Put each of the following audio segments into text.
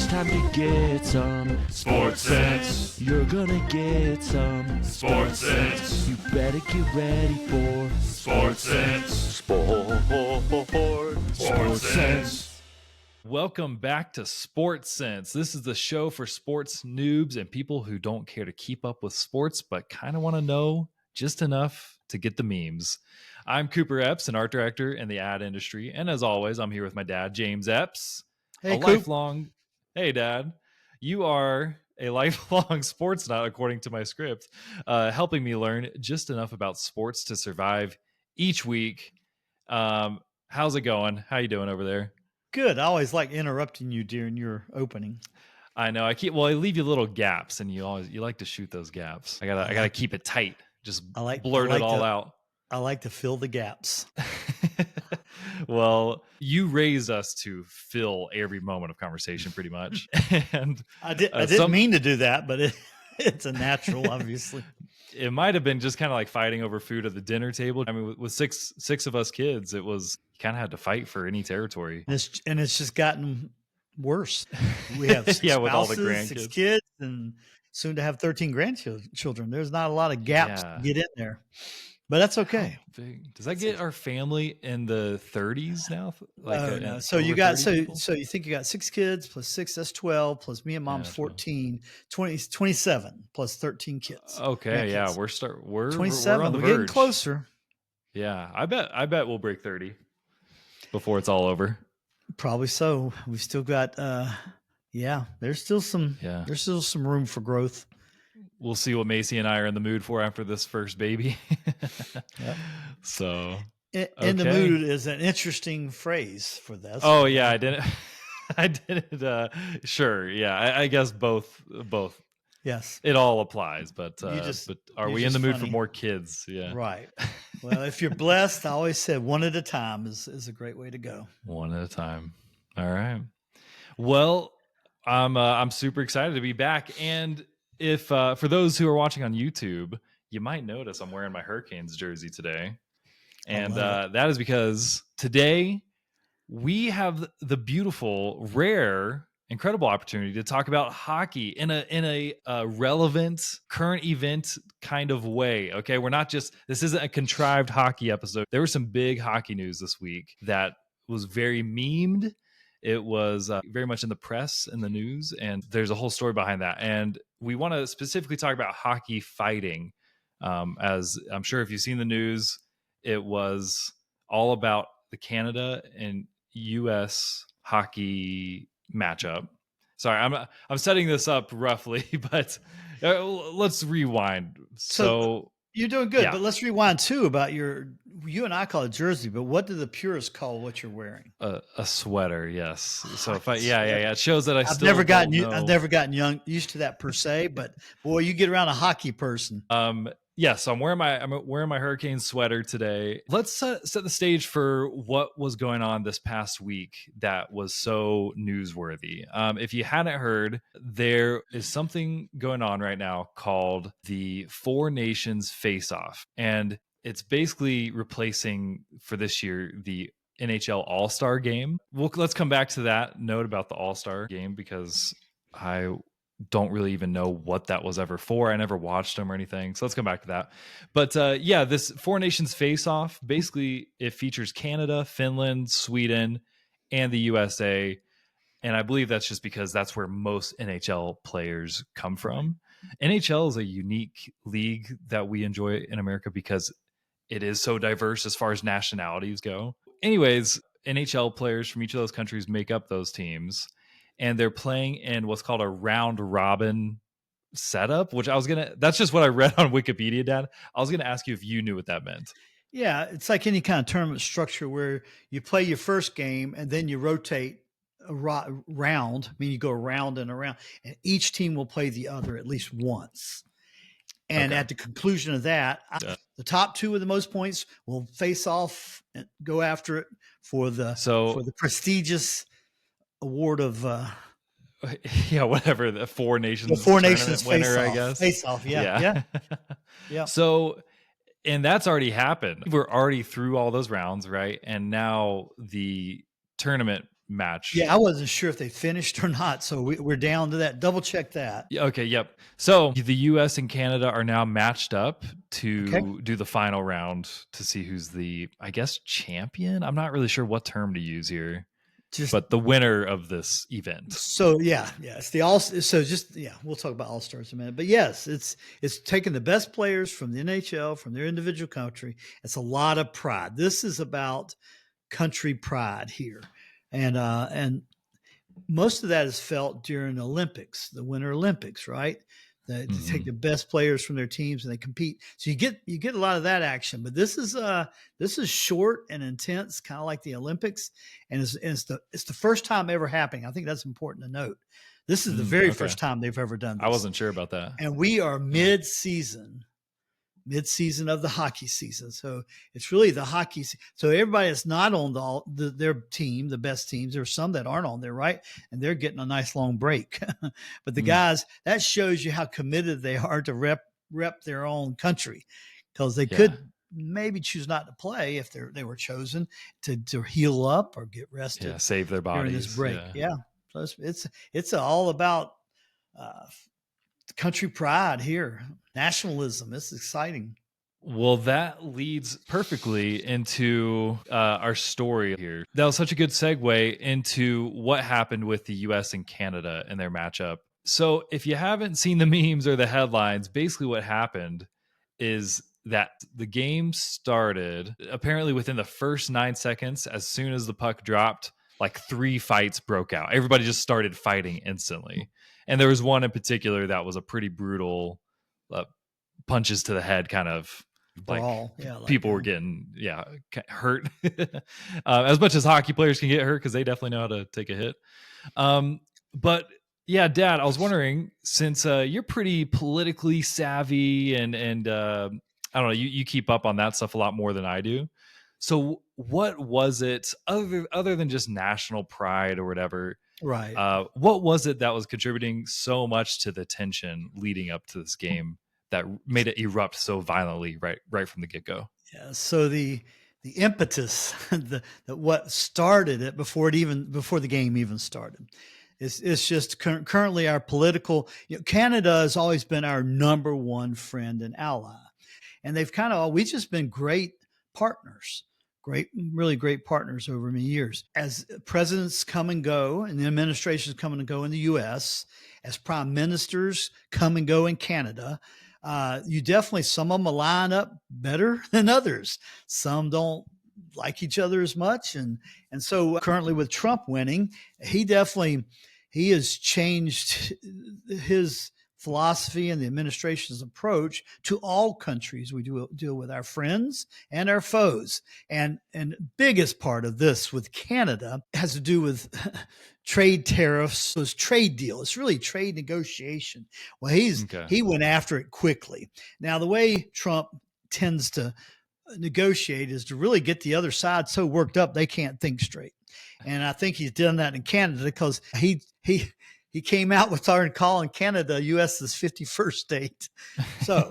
It's time to get some SportSense. You're gonna get some SportSense. You better get ready for SportSense. SportSense. Welcome back to SportSense. This is the show for sports noobs and people who don't care to keep up with sports, but kind of want to know just enough to get the memes. I'm Cooper Epps, an art director in the ad industry. And as always, I'm here with my dad, James Epps. Hey, Hey, Dad. You are a lifelong sports nut, according to my script, helping me learn just enough about sports to survive each week. How's it going? How you doing over there? Good. I always like interrupting you during your opening. I know. I leave you little gaps, and you like to shoot those gaps. I gotta keep it tight. Just blurt it all out. I like to fill the gaps. Well, you raised us to fill every moment of conversation, pretty much. And I didn't mean to do that, but it's a natural, obviously. It might have been just kind of like fighting over food at the dinner table. I mean, with six of us kids, it was kind of had to fight for any territory. And it's just gotten worse. We have six with all the spouses, grandkids, 6 kids, and soon to have 13 grandchildren. There's not a lot of gaps to get in there. But that's okay. Does that get our family in the 30s now? No. So you got so you think you got 6 kids plus 6, that's 12, plus me and mom's 14, 27 plus 13 kids. Okay, yeah, we're 27. We're on the verge. Getting closer. Yeah, I bet we'll break 30 before it's all over. Probably so. We've still got there's still some room for growth. We'll see what Macy and I are in the mood for after this first baby. Yep. So in the mood is an interesting phrase for this. Oh yeah, I didn't sure. Yeah, I guess both. Yes. It all applies, but are we in the mood for more kids? Yeah. Right. Well, if you're blessed, I always said one at a time is a great way to go. One at a time. All right. Well, I'm super excited to be back. And if for those who are watching on YouTube, you might notice I'm wearing my Hurricanes jersey today. And that is because today we have the beautiful, rare, incredible opportunity to talk about hockey in a relevant current event kind of way. Okay, this isn't a contrived hockey episode. There was some big hockey news this week that was very memed. It was very much in the press and the news, and there's a whole story behind that. And we want to specifically talk about hockey fighting. As I'm sure if you've seen the news, it was all about the Canada and U.S. hockey matchup. Sorry, I'm setting this up roughly, but let's rewind. So you're doing good, yeah. But let's rewind too about you and I call it jersey, but what do the purists call what you're wearing? A sweater, yes. So if it shows that I've never gotten used to that per se, but boy, you get around a hockey person. Yes, I'm wearing my Hurricane sweater today. Let's set the stage for what was going on this past week that was so newsworthy. If you hadn't heard, there is something going on right now called the Four Nations Face-Off, and it's basically replacing for this year the NHL All-Star Game. Let's come back to that note about the All-Star Game because I don't really even know what that was ever for. I never watched them or anything. So let's come back to that. But this Four Nations Face-Off, basically it features Canada, Finland, Sweden, and the USA. And I believe that's just because that's where most NHL players come from. NHL is a unique league that we enjoy in America because it is so diverse as far as nationalities go. Anyways, NHL players from each of those countries make up those teams. And they're playing in what's called a round robin setup, that's just what I read on Wikipedia, Dad. I was going to ask you if you knew what that meant. Yeah, it's like any kind of tournament structure where you play your first game and then you rotate a round. I mean, you go around and around, and each team will play the other at least once. And at the conclusion of that, the top two with the most points will face off and go after it for the prestigious award of whatever, the Four Nations winner, I guess. Face off, yeah. So, and that's already happened. We're already through all those rounds, right? And now the tournament match. Yeah, I wasn't sure if they finished or not, so we're down to that. Double check that. Okay, yep. So the US and Canada are now matched up to Okay. do the final round to see who's the, I guess, champion. I'm not really sure what term to use here, Just but the winner of this event. so yeah, it's the all. So just we'll talk about All Stars in a minute. But yes, it's taking the best players from the NHL from their individual country. It's a lot of pride. This is about country pride here, and most of that is felt during the Olympics, the Winter Olympics, right? They take the best players from their teams and they compete. So you get a lot of that action. But this is short and intense, kind of like the Olympics, and it's the first time ever happening. I think that's important to note. This is the very first time they've ever done this. I wasn't sure about that. And we are mid-season of the hockey season. So it's really the hockey. So everybody that's not on their team, the best teams, there's some that aren't on there, right? And they're getting a nice long break. But the guys, that shows you how committed they are to rep their own country, because they could maybe choose not to play if they were chosen to heal up or get rested. Yeah, save their bodies during this break. Yeah. So it's all about country pride here, nationalism. It's exciting. Well, that leads perfectly into our story here. That was such a good segue into what happened with the US and Canada in their matchup. So if you haven't seen the memes or the headlines, basically what happened is that the game started apparently within the first 9 seconds. As soon as the puck dropped, like 3 fights broke out. Everybody just started fighting instantly. And there was one in particular that was a pretty brutal punches to the head kind of BRAWL. Like people were getting hurt as much as hockey players can get hurt, because they definitely know how to take a hit. But yeah, Dad, I was wondering, since you're pretty politically savvy and I don't know, you keep up on that stuff a lot more than I do. So what was it other than just national pride or whatever? Right. What was it that was contributing so much to the tension leading up to this game that made it erupt so violently right from the get-go? Yeah. So the impetus, what started it before the game even started, it's just currently our political. Canada has always been our number one friend and ally, and they've we've just been great partners. Really great partners over many years. As presidents come and go, and the administrations come and go in the U.S., as prime ministers come and go in Canada, you definitely, some of them line up better than others. Some don't like each other as much. And so currently with Trump winning, he has changed his philosophy and the administration's approach to all countries. We deal with our friends and our foes. And biggest part of this with Canada has to do with trade tariffs, those trade deals. It's really trade negotiation. Well, he went after it quickly. Now, the way Trump tends to negotiate is to really get the other side so worked up they can't think straight. And I think he's done that in Canada, because he came out with calling Canada U.S.'s 51st state. So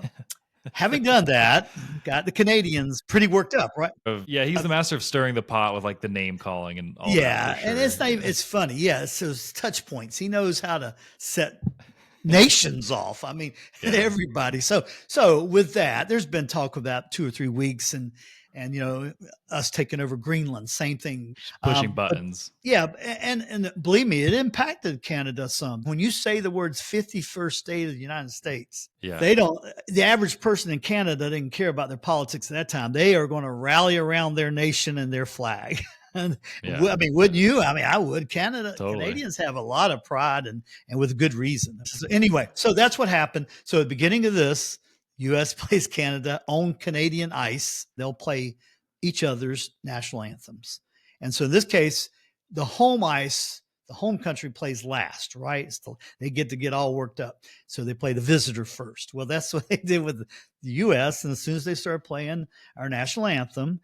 having done that, got the Canadians pretty worked up, right? Yeah, he's the master of stirring the pot with like the name calling and all that. Yeah, and it's funny. Yeah, it's those touch points. He knows how to set nations off. I mean, everybody. So with that, there's been talk about 2 or 3 weeks, and us taking over Greenland, same thing. Pushing buttons. And believe me, it impacted Canada some. When you say the words 51st state of the United States, the average person in Canada didn't care about their politics at that time. They are going to rally around their nation and their flag. I mean, wouldn't you? I mean, I would. Canadians have a lot of pride, and with good reason. So anyway, so that's what happened. So at the beginning of this, U.S. plays Canada on Canadian ice. They'll play each other's national anthems. And so in this case, the home ice, the home country plays last, right? They get all worked up. So they play the visitor first. Well, that's what they did with the U.S. And as soon as they started playing our national anthem,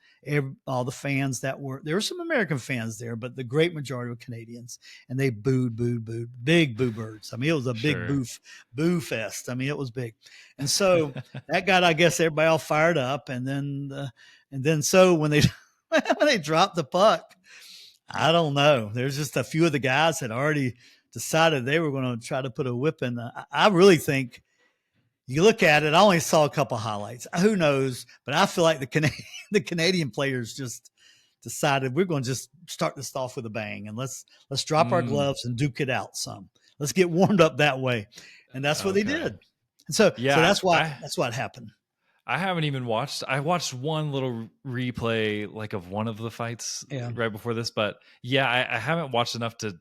all the fans there were some American fans there, but the great majority were Canadians. And they booed, big boo birds. I mean, it was a big boo fest. I mean, it was big. And so that got, I guess, everybody all fired up. And then so when they when they dropped the puck, I don't know. There's just a few of the guys had already decided they were going to try to put a whip in. I really think you look at it. I only saw a couple highlights. Who knows? But I feel like the Canadian players just decided we're going to just start this off with a bang and let's drop our gloves and duke it out some. Let's get warmed up that way, and that's what they did. And so that's what happened. I haven't even watched. I watched one little replay, like of one of the fights right before this, but I haven't watched enough to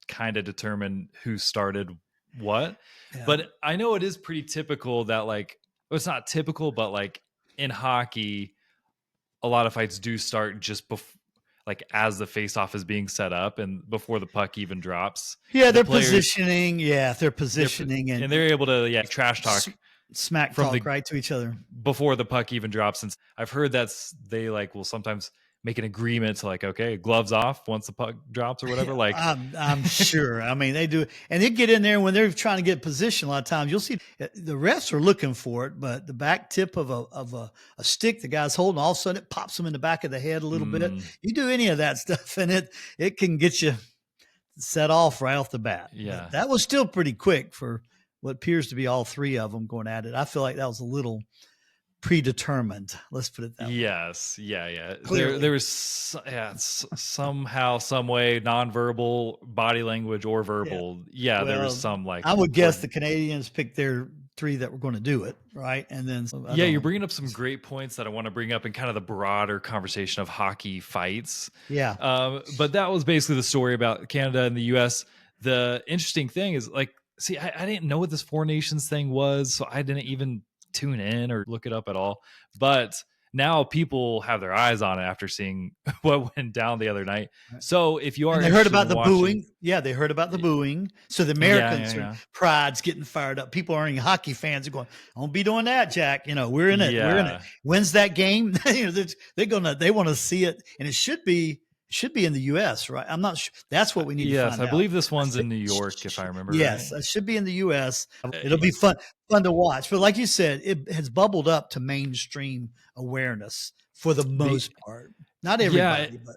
kind of determine who started what. Yeah. But I know it is pretty typical that, like, well, it's not typical, but like in hockey, a lot of fights do start just before, like as the face-off is being set up and before the puck even drops. Yeah, they're positioning. Yeah, they're positioning, and they're able to trash talk. Smack talk right to each other before the puck even drops. Since I've heard they will sometimes make an agreement to like, okay, gloves off once the puck drops or whatever. Like I'm sure. I mean, they do, and they get in there when they're trying to get position. A lot of times you'll see the refs are looking for it, but the back tip of a stick the guy's holding, all of a sudden it pops them in the back of the head a little bit. You do any of that stuff, and it can get you set off right off the bat. Yeah, but that was still pretty quick for what appears to be all three of them going at it. I feel like that was a little predetermined. Let's put it that way. Yes. Yeah. There was somehow, some way, nonverbal body language or verbal. Yeah. Well, there was some like. I would guess the Canadians picked their three that were going to do it, right? And then you're bringing up some great points that I want to bring up in kind of the broader conversation of hockey fights. Yeah. But that was basically the story about Canada and the U.S. The interesting thing is, like, see, I didn't know what this Four Nations thing was, so I didn't even tune in or look it up at all. But now people have their eyes on it after seeing what went down the other night. So if you are, and they heard about the booing. Yeah, they heard about the booing. So the Americans, pride's getting fired up. People aren't even hockey fans are going, "I won't be doing that, Jack. We're in it. We're in it. When's that game?" They want to see it, and it should be in the U.S., right? I'm not sure. That's what we need to find out. Yes, I believe this one's in New York, if I remember yes, right. It should be in the U.S. It'll be fun to watch. But like you said, it has bubbled up to mainstream awareness for the most part. Not everybody, but.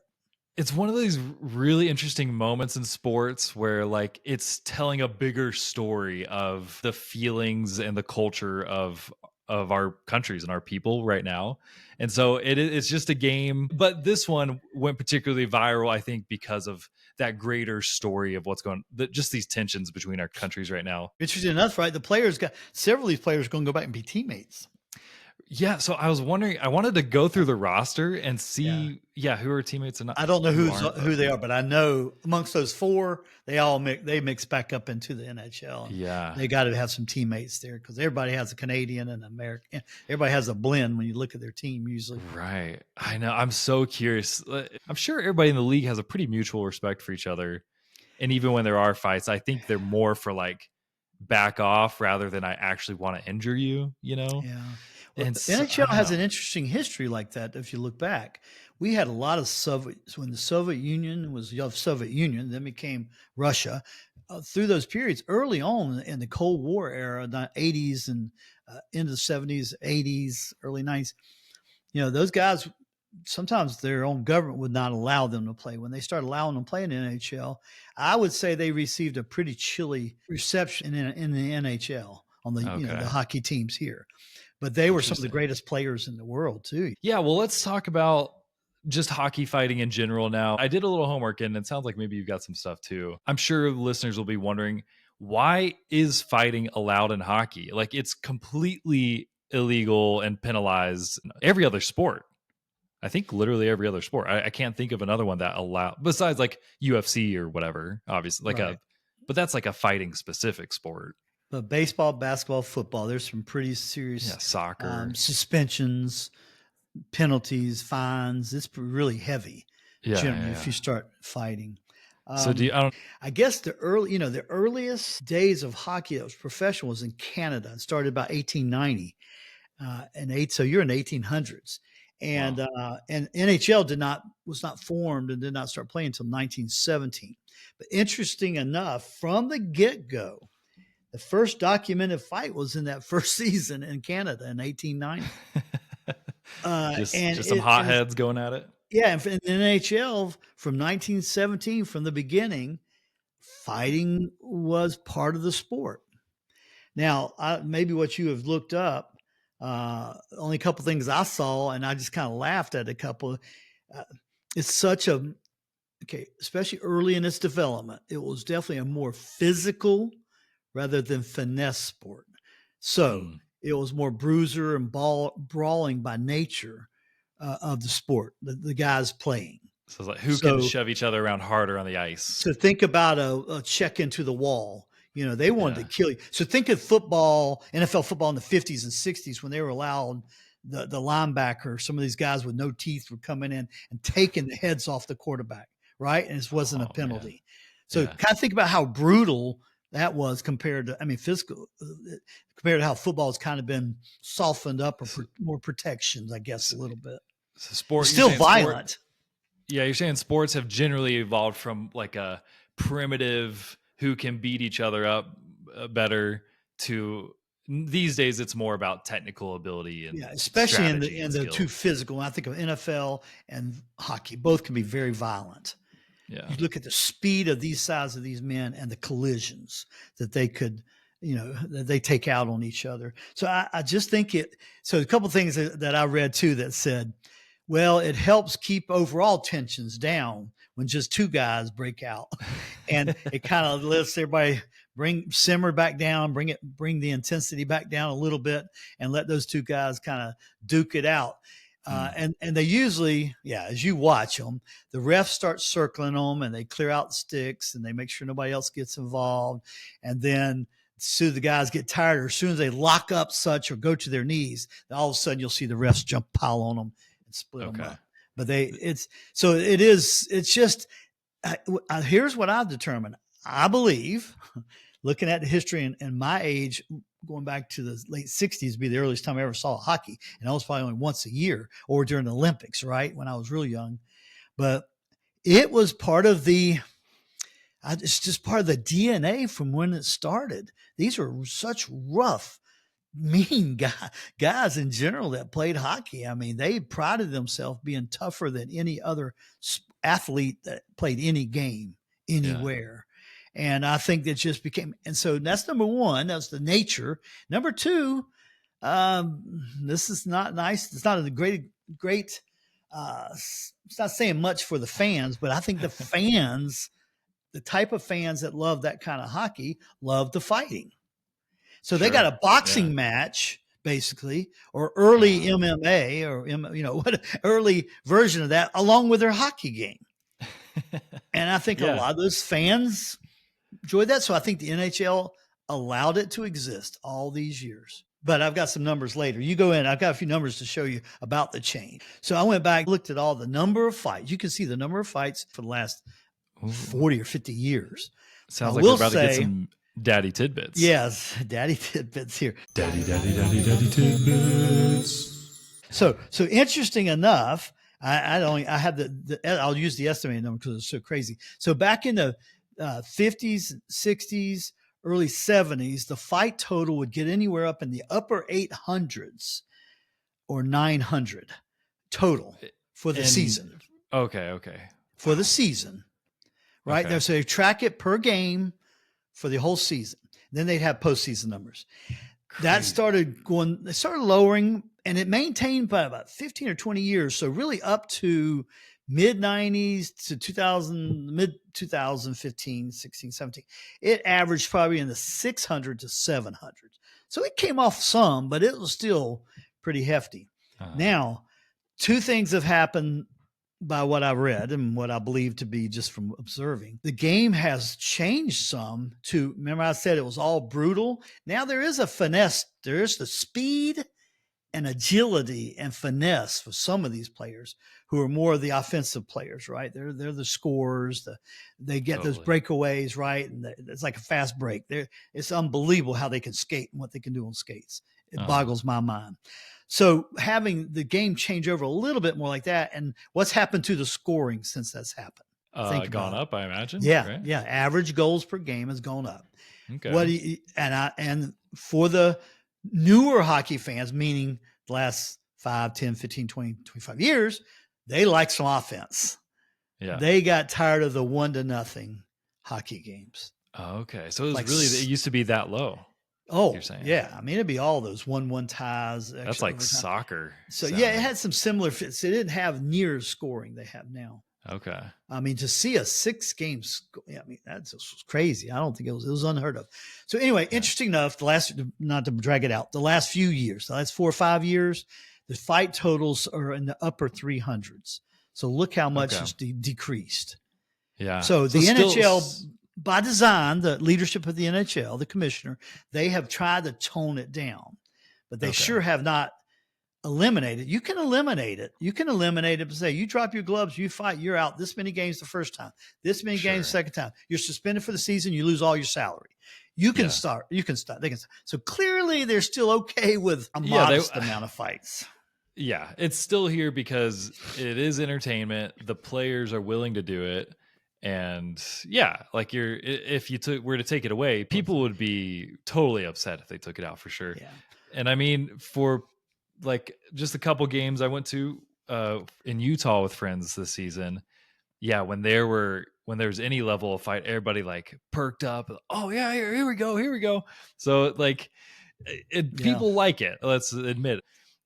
It's one of these really interesting moments in sports where, like, it's telling a bigger story of the feelings and the culture of our countries and our people right now. And so it's just a game, but this one went particularly viral, I think, because of that greater story of what's going on, just these tensions between our countries right now. Interesting enough, right? Several of these players going to go back and be teammates. Yeah, so I was wondering, I wanted to go through the roster and see, who are teammates and not. I don't know who they are, but I know amongst those four, they mix back up into the NHL. Yeah, they got to have some teammates there because everybody has a Canadian and American. Everybody has a blend when you look at their team usually. Right, I know. I'm so curious. I'm sure everybody in the league has a pretty mutual respect for each other, and even when there are fights, I think they're more for like back off rather than I actually want to injure you. Yeah. Well, and the NHL has an interesting history like that. If you look back, we had a lot of when the Soviet Union was the Soviet Union, then became Russia. Through those periods, early on in the Cold War era, the 80s and into the 70s, 80s, early 90s, those guys, sometimes their own government would not allow them to play. When they started allowing them to play in the NHL, I would say they received a pretty chilly reception in the NHL on the the hockey teams here. But they were some of the greatest players in the world, too. Yeah, well, let's talk about just hockey fighting in general now. I did a little homework, and it sounds like maybe you've got some stuff, too. I'm sure listeners will be wondering, why is fighting allowed in hockey? Like, it's completely illegal and penalized in every other sport. I think literally every other sport. I can't think of another one that allow besides like UFC or whatever, obviously. But that's like a fighting specific sport. But baseball, basketball, football, there's some pretty serious soccer suspensions, penalties, fines. It's really heavy generally if you start fighting. So I guess the earliest days of hockey that was professional was in Canada. It started about 1890, so you're in the 1800s, and NHL was not formed and did not start playing until 1917. But interesting enough, from the get-go, the first documented fight was in that first season in Canada in 1890. Just some hotheads going at it. Yeah, and in the NHL from 1917, from the beginning, fighting was part of the sport. Now, maybe what you have looked up, only a couple things I saw, and I just kind of laughed at a couple. Uh, it's such a especially early in its development, it was definitely a more physical rather than finesse sport. So Mm. it was more bruiser and brawling by nature of the sport, the guys playing. So it's like who can So shove each other around harder on the ice? so think about a check into the wall. You know, they wanted to Yeah. kill you. So think of football, NFL football in the 50s and 60s when they were allowed the linebacker, some of these guys with no teeth were coming in and taking the heads off the quarterback, right? And this wasn't a Oh man. penalty. So Yeah. kind of think about how brutal that was compared to, physical, compared to how football has kind of been softened up or more protections, I guess, a little bit. So sport, It's you're still saying sport- violent. Yeah, you're saying sports have generally evolved from like a primitive who can beat each other up better to these days it's more about technical ability and Yeah, especially in strategy and the skill. two physical. When I think of NFL and hockey, both can be very violent. Yeah. You look at the speed of these size of these men and the collisions that they could, that they take out on each other. So I just think it. So a couple of things that I read too that said, well, it helps keep overall tensions down when just two guys break out, and it kind of lets everybody simmer back down, bring the intensity back down a little bit, and let those two guys kind of duke it out. And they usually, as you watch them, the refs start circling them and they clear out the sticks and they make sure nobody else gets involved. And then as soon as the guys get tired, or as soon as they lock up such or go to their knees, all of a sudden you'll see the refs pile on them and split them up. But it's just, here's what I've determined. I believe, looking at the history and my age, going back to the late 60s would be the earliest time I ever saw hockey. And that was probably only once a year or during the Olympics, right? When I was real young. But it was part of it's just part of the DNA from when it started. These are such rough, mean guys in general that played hockey. I mean, they prided themselves being tougher than any other athlete that played any game anywhere. And I think that just became, and so that's number one. That's the nature. Number two, this is not nice. It's not a great, it's not saying much for the fans, but I think the fans, the type of fans that love that kind of hockey, love the fighting. So they got a boxing match, basically, or early MMA or, what early version of that, along with their hockey game. And I think a lot of those fans enjoyed that. So I think the NHL allowed it to exist all these years. But I've got some numbers later. You go in. I've got a few numbers to show you about the change. So I went back, looked at all the number of fights. You can see the number of fights for the last 40 or 50 years. Sounds like we're about to get some daddy tidbits. Yes, daddy tidbits here. Daddy tidbits. So interesting enough, I have I'll use the estimated number because it's so crazy. So back in the 50s, 60s, early 70s, the fight total would get anywhere up in the upper 800s or 900 total for the season. Okay. For the season, right? Okay. So they track it per game for the whole season. Then they'd have postseason numbers. That started lowering, and it maintained by about 15 or 20 years. So really up to mid 90s to 2000, mid 2015, 16, 17, it averaged probably in the 600 to 700. So it came off some, but it was still pretty hefty. Now, two things have happened by what I read and what I believe to be just from observing. The game has changed some to, remember I said it was all brutal. Now there is a finesse. There is the speed and agility and finesse for some of these players who are more of the offensive players, right? They're the scorers. They get those breakaways, right? And it's like a fast break. It's unbelievable how they can skate and what they can do on skates. It boggles my mind. So having the game change over a little bit more like that, and what's happened to the scoring since that's happened? Gone up, I imagine. Yeah, right? yeah. Average goals per game has gone up. Okay. And for the newer hockey fans, meaning the last 5, 10, 15, 20, 25 years, They like some offense. Yeah. They got tired of the 1-0 hockey games. Oh, okay. So it was Like really, it used to be that low. Oh, You're saying. yeah. I mean, it'd be all those 1-1 ties. That's extra like overtime. soccer. So, yeah, it sounding. had some similar fits. It didn't have near scoring they have now. Okay. I mean, to see a 6-game, I mean, that's just crazy. I don't think it was unheard of. So anyway, interesting enough, not to drag it out, the last few years, the last 4 or 5 years, the fight totals are in the upper 300s. So look how much it's decreased. Yeah. So the NHL, by design, the leadership of the NHL, the commissioner, they have tried to tone it down, but they sure have not eliminated. You can eliminate it. You can eliminate it and say, you drop your gloves, you fight, you're out this many games the first time, this many games the second time. You're suspended for the season, you lose all your salary. You can start. They can start. So clearly they're still okay with a modest amount of fights. Yeah, it's still here because it is entertainment. The players are willing to do it. And yeah, like if you were to take it away, people would be totally upset if they took it out for sure. Yeah. And I mean, for like just a couple games I went to in Utah with friends this season. Yeah, when there was any level of fight, everybody like perked up. Oh yeah, here we go. So like people like it, let's admit.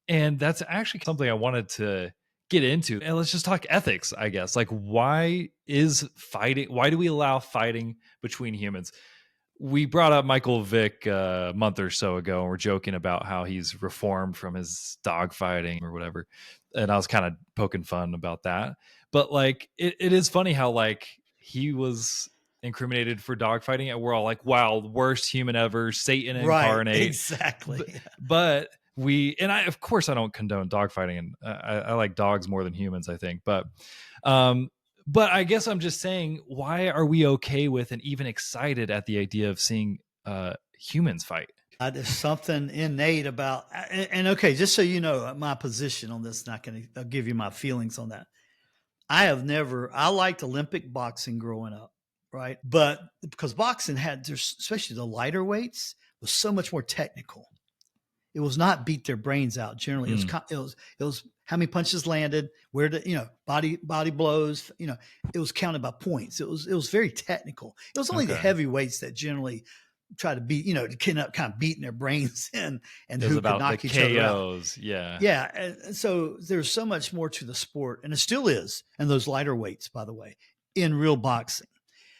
And that's actually something I wanted to get into. And let's just talk ethics, I guess. Like, why do we allow fighting between humans? We brought up Michael Vick a month or so ago, and we're joking about how he's reformed from his dog fighting or whatever. And I was kind of poking fun about that. But like, it is funny how like he was incriminated for dog fighting, and we're all like, wow, worst human ever, Satan incarnate. Right, exactly. But of course I don't condone dog fighting, and I like dogs more than humans, I think. But I guess I'm just saying, why are we okay with and even excited at the idea of seeing humans fight? There's something innate about, and okay, just so you know my position on this, I'll give you my feelings on that. I liked Olympic boxing growing up, right? But because boxing especially the lighter weights, was so much more technical. It was not beat their brains out. Generally, it was how many punches landed, where body blows. It was counted by points. It was very technical. It was only the heavyweights that generally try to beat, kind of beating their brains in, and who could knock each other out. Yeah. And so there's so much more to the sport, and it still is, and those lighter weights, by the way, in real boxing.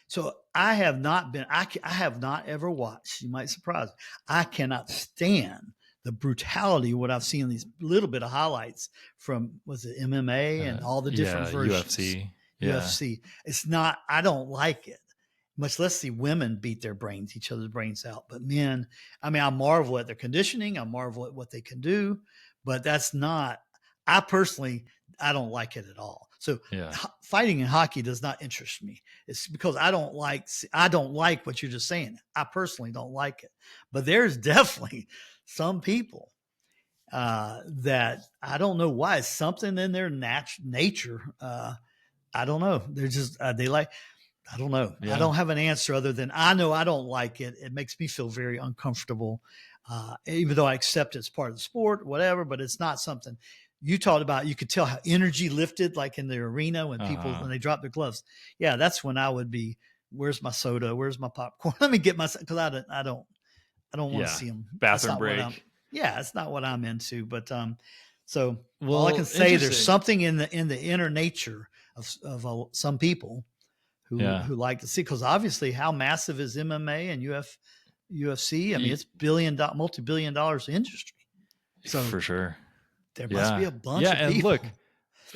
So I have not ever watched. You might surprise me. I cannot stand the brutality of what I've seen in these little bit of highlights from, was it MMA and all the different versions. UFC. It's not, I don't like it, much less see women beat each other's brains out. But men, I mean, I marvel at their conditioning. I marvel at what they can do, but I personally don't like it at all. So fighting in hockey does not interest me. It's because I don't like what you're just saying. I personally don't like it, but there's definitely some people that I don't know why. It's something in their nature. I don't know. They're just I don't know. Yeah. I don't have an answer other than I know I don't like it. It makes me feel very uncomfortable, even though I accept it's part of the sport, whatever. But it's not something you talked about. You could tell how energy lifted, like in the arena when people when they drop their gloves. Yeah, that's when I would be. Where's my soda? Where's my popcorn? Let me get my, because I don't want to see them. Bathroom break. It's not what I'm into. But so all I can say, there's something in the inner nature of some people who like to see, because obviously how massive is MMA and UFC? I mean, it's multi-billion dollars industry. So for sure, there must be a bunch of people. And look,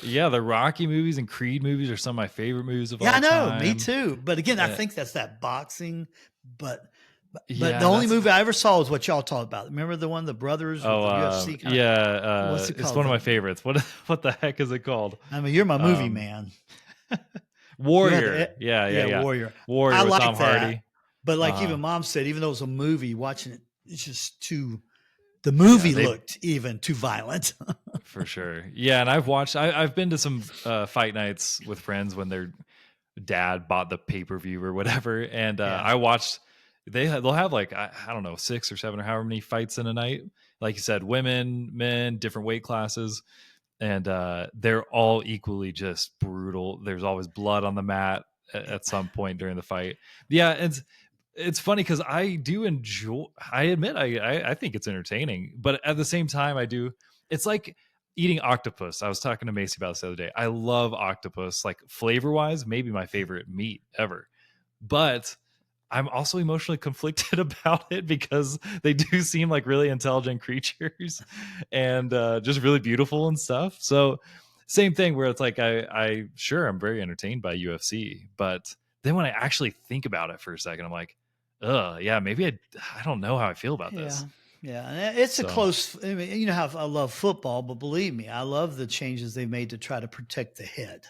the Rocky movies and Creed movies are some of my favorite movies of all time. Yeah, I know, me too. But again, I think that's that boxing. But the only movie I ever saw was what y'all talked about. Remember the one, the brothers? With the UFC what's it called? It's one of my favorites. What the heck is it called? I mean, you're my movie man. Warrior. Warrior I with like Tom Hardy. But like even Mom said, even though it was a movie, watching it, it's just too. The movie looked even too violent. For sure. Yeah, and I've been to some fight nights with friends when their dad bought the pay-per-view or whatever, and I watched. They'll have like I don't know, 6 or 7 or however many fights in a night. Like you said, women, men, different weight classes. and they're all equally just brutal. There's always blood on the mat at some point during the fight. Yeah, it's funny because I do enjoy. I admit I think it's entertaining, but at the same time, I do. It's like eating octopus. I was talking to Macy about this the other day. I love octopus, like flavor wise, maybe my favorite meat ever. But I'm also emotionally conflicted about it because they do seem like really intelligent creatures and just really beautiful and stuff. So same thing where it's like I sure I'm very entertained by UFC, but then when I actually think about it for a second, I'm like, yeah, maybe I don't know how I feel about Yeah. this. Yeah. And it's a So close, I mean, you know how I love football, but believe me, I love the changes they made to try to protect the head.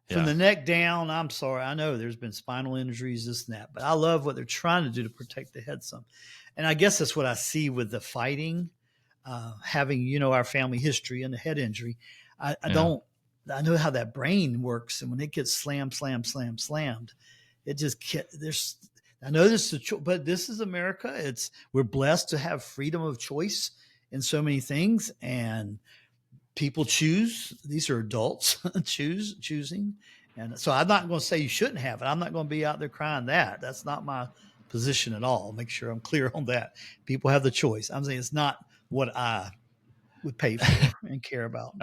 From yeah, the neck down, I'm sorry. I know there's been spinal injuries, this and that, but I love what they're trying to do to protect the head some. And I guess that's what I see with the fighting, having, you know, our family history and the head injury. I yeah. don't, I know how that brain works. And when it gets slammed, it just, there's, I know this is, but this is America. We're blessed to have freedom of choice in so many things. And people choose. These are adults choosing. And so I'm not going to say you shouldn't have it. I'm not going to be out there crying that. That's not my position at all. Make sure I'm clear on that. People have the choice. I'm saying it's not what I would pay for and care about.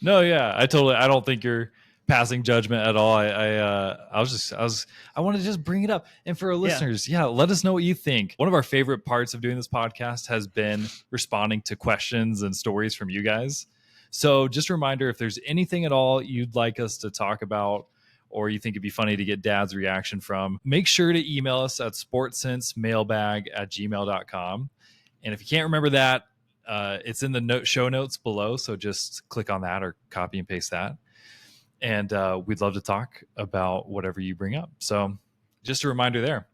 No, yeah, I don't think you're passing judgment at all. I want to just bring it up. And for our Yeah. listeners, yeah, let us know what you think. One of our favorite parts of doing this podcast has been responding to questions and stories from you guys. So just a reminder, if there's anything at all you'd like us to talk about or you think it'd be funny to get Dad's reaction from, make sure to email us at sportsensemailbag@gmail.com. And if you can't remember that, it's in the show notes below. So just click on that or copy and paste that. And we'd love to talk about whatever you bring up. So just a reminder there.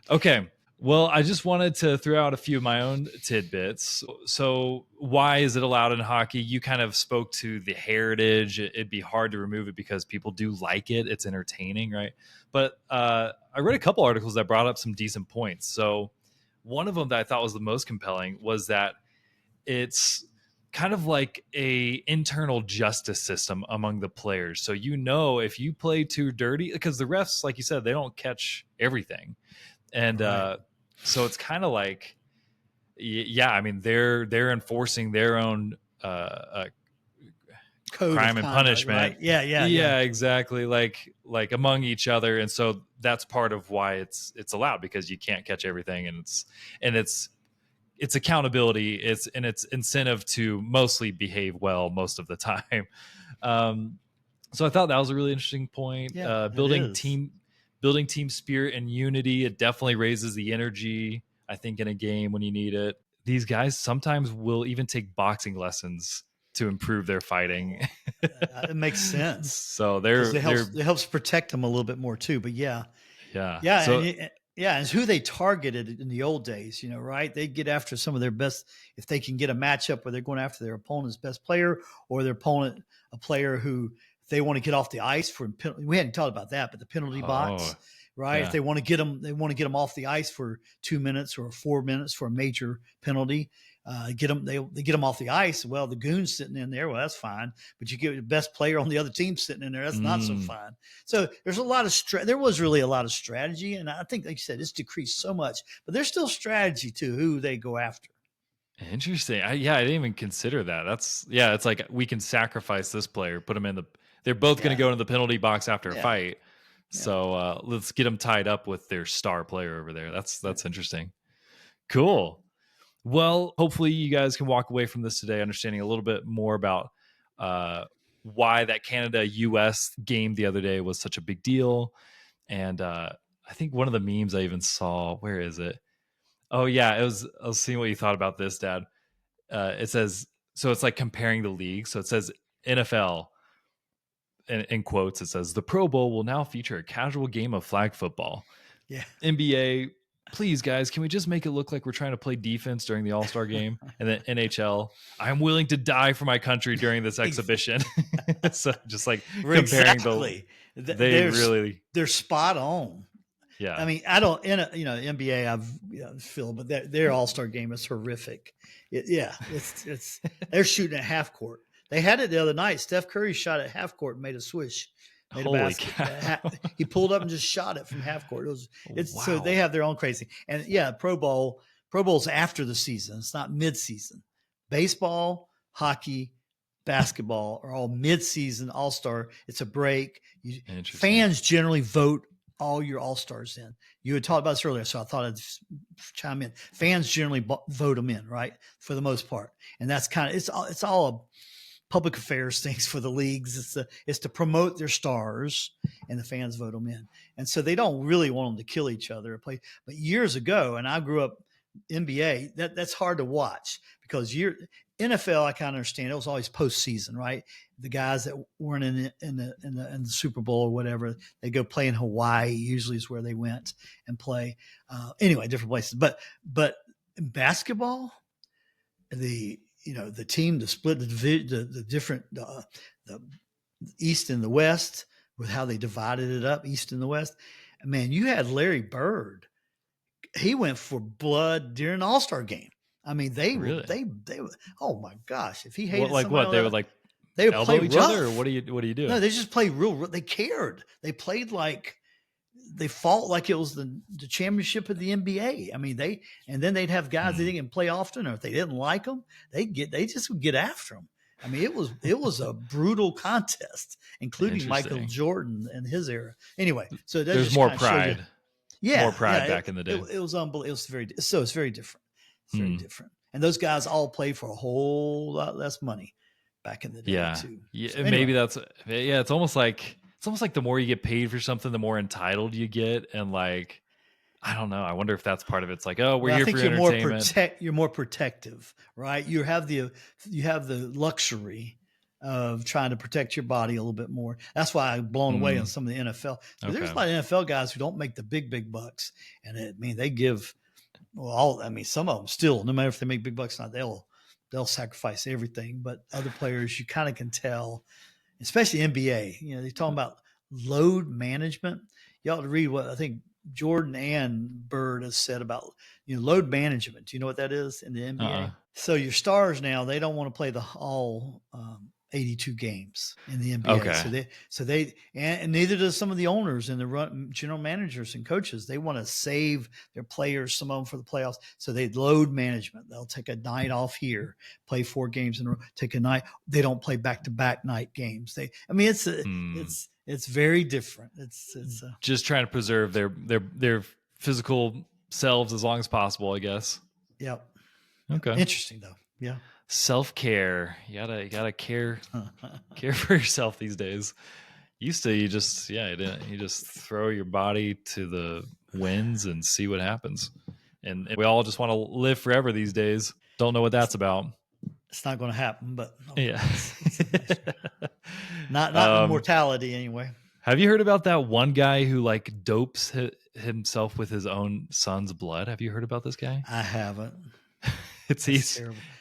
Okay. Well, I just wanted to throw out a few of my own tidbits. So why is it allowed in hockey? You kind of spoke to the heritage. It'd be hard to remove it because people do like it. It's entertaining, right? But I read a couple articles that brought up some decent points. So one of them that I thought was the most compelling was that it's kind of like a internal justice system among the players. So, you know, if you play too dirty, because the refs, like you said, they don't catch everything. And Right. so it's kind of like, yeah, I mean, they're enforcing their own Code of crime and conduct, punishment. right? Yeah. Yeah, exactly. Like among each other. And so that's part of why it's allowed, because you can't catch everything. And it's accountability. It's incentive to mostly behave well most of the time. So I thought that was a really interesting point. Yeah, it Building is. team spirit and unity. It definitely raises the energy, I think, in a game when you need it. These guys sometimes will even take boxing lessons to improve their fighting. It makes sense So because they're it helps protect them a little bit more too. But yeah, yeah. yeah, So yeah, it's who they targeted in the old days, you know, right? They get after some of their best if they can get a matchup where they're going after their opponent's best player or their opponent, a player who they want to get off the ice for. We hadn't talked about that, but the penalty box, right? yeah. If they want to get them, they want to get them off the ice for 2 minutes or 4 minutes for a major penalty. Get them, they get them off the ice. Well, the goon's sitting in there. Well, that's fine. But you get the best player on the other team sitting in there. That's not so fine. So there's a lot of there was really a lot of strategy, and I think, like you said, it's decreased so much. But there's still strategy to who they go after. Interesting. I didn't even consider that. It's like we can sacrifice this player, put them in they're both going to Yeah. go in the penalty box after a Yeah. fight. Yeah. So let's get them tied up with their star player over there. That's interesting. Cool. Well, hopefully you guys can walk away from this today understanding a little bit more about why that Canada-US game the other day was such a big deal. And I think one of the memes I even saw, where is it? Oh yeah, I was seeing what you thought about this, Dad. It says, so it's like comparing the league. So it says NFL, in quotes, it says the Pro Bowl will now feature a casual game of flag football. Yeah. NBA, please guys, can we just make it look like we're trying to play defense during the All-Star game? And then NHL, I'm willing to die for my country during this exhibition. So just like comparing They're spot on. Yeah. I mean, I don't NBA. Phil, but their All-Star game is horrific. It's they're shooting at half court. They had it the other night. Steph Curry shot at half court and made a swish. Made Holy a basket. cow. He pulled up and just shot it from half court. So Wow. they have their own crazy. And yeah, Pro Bowl's after the season. It's not mid-season. Baseball, hockey, basketball are all mid-season all-star. It's a break. Interesting. Fans generally vote all your all-stars in. You had talked about this earlier, so I thought I'd chime in. Fans generally vote them in, right, for the most part. And that's kind of it's all a public affairs things for the leagues. It's to promote their stars, and the fans vote them in. And so they don't really want them to kill each other or play. But years ago, and I grew up NBA, that's hard to watch because NFL, I kind of understand. It was always postseason, right? The guys that weren't in the Super Bowl or whatever, they go play in Hawaii. Usually is where they went and play. Anyway, different places. But in basketball, the team to split the different the East and the West with how they divided it up, East and the West. Man, you had Larry Bird. He went for blood during an All-Star game. I mean, they were. Oh my gosh! If he hated They would elbow play each rough. other, or what do you do? No, they just played real. They cared. They played like they fought like it was the championship of the NBA. I mean, then they'd have guys that didn't play often, or if they didn't like them, they just would get after them. I mean, it was a brutal contest, including Michael Jordan and his era. Anyway, so there's more pride. More pride back in the day. It was unbelievable. It's very different. It's very different. And those guys all played for a whole lot less money back in the day too. Yeah, so anyway. Maybe it's almost like the more you get paid for something, the more entitled you get. And like, I don't know. I wonder if that's part of it. It's like, oh, we're here for entertainment. You're more protective, right? You have the luxury of trying to protect your body a little bit more. That's why I'm blown away on some of the NFL. There's a lot of NFL guys who don't make the big bucks, and they give. Well, some of them still, no matter if they make big bucks or not, they'll sacrifice everything. But other players, you kind of can tell, especially NBA. They're talking about load management. You ought to read what I think Jordan and Bird has said about load management. Do you know what that is in the NBA? So your stars now, they don't want to play the all 82 games in the NBA. Okay. So they and neither does some of the owners and the general managers and coaches. They want to save their players, some of them for the playoffs. So they load management. They'll take a night off here, play 4 games in a row, take a night. They don't play back-to-back night games. It's very different. It's just trying to preserve their physical selves as long as possible, I guess. Yep. Okay. Interesting though. Yeah. Self-care. You gotta care for yourself these days. Used to you just throw your body to the winds and see what happens. And we all just want to live forever these days. Don't know what that's about. It's not going to happen, but yeah. not mortality anyway. Have you heard about that one guy who like dopes himself with his own son's blood? Have you heard about this guy? I haven't.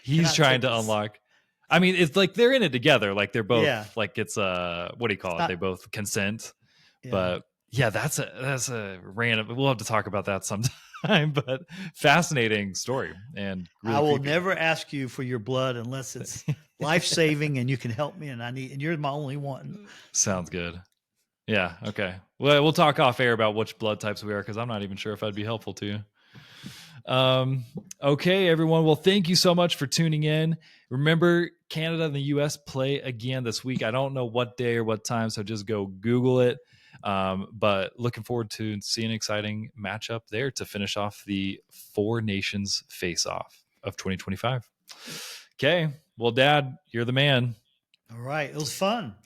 He's trying to unlock. I mean, it's like they're in it together. Like they're both like it's what do you call it? They both consent. Yeah. But yeah, that's a random. We'll have to talk about that sometime. But fascinating story. And really I will creepy. never ask you for your blood unless it's life saving and you can help me. And you're my only one. Sounds good. Yeah. Okay. Well, we'll talk off air about which blood types we are because I'm not even sure if I'd be helpful to you. Okay, everyone. Well, thank you so much for tuning in. Remember, Canada and the US play again this week. I don't know what day or what time, so just go Google it. But looking forward to seeing an exciting matchup there to finish off the 4 nations face-off of 2025. Okay. Well, Dad, you're the man. All right. It was fun.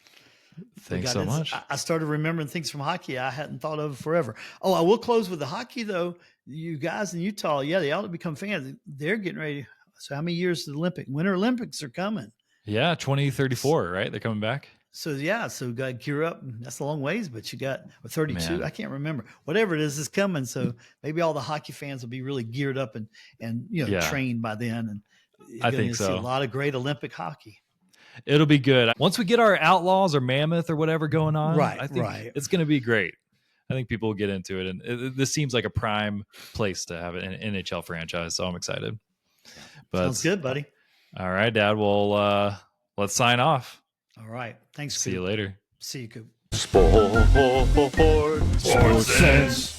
Thanks so much. I started remembering things from hockey I hadn't thought of forever. Oh, I will close with the hockey, though. You guys in Utah, they ought to become fans. They're getting ready. So how many years to the Winter Olympics are coming? Yeah, 2034, right? They're coming back. So, so got to gear up. That's a long ways, but you got 32. Man. I can't remember. Whatever it is coming. So maybe all the hockey fans will be really geared up and trained by then. And I think so. See a lot of great Olympic hockey. It'll be good. Once we get our Outlaws or Mammoth or whatever going on, I think it's going to be great. I think people will get into it. And this seems like a prime place to have an NHL franchise. So I'm excited. But sounds good, buddy. All right, Dad. Well, let's sign off. All right. Thanks. See you Coop. later. See you, Coop. SportSense.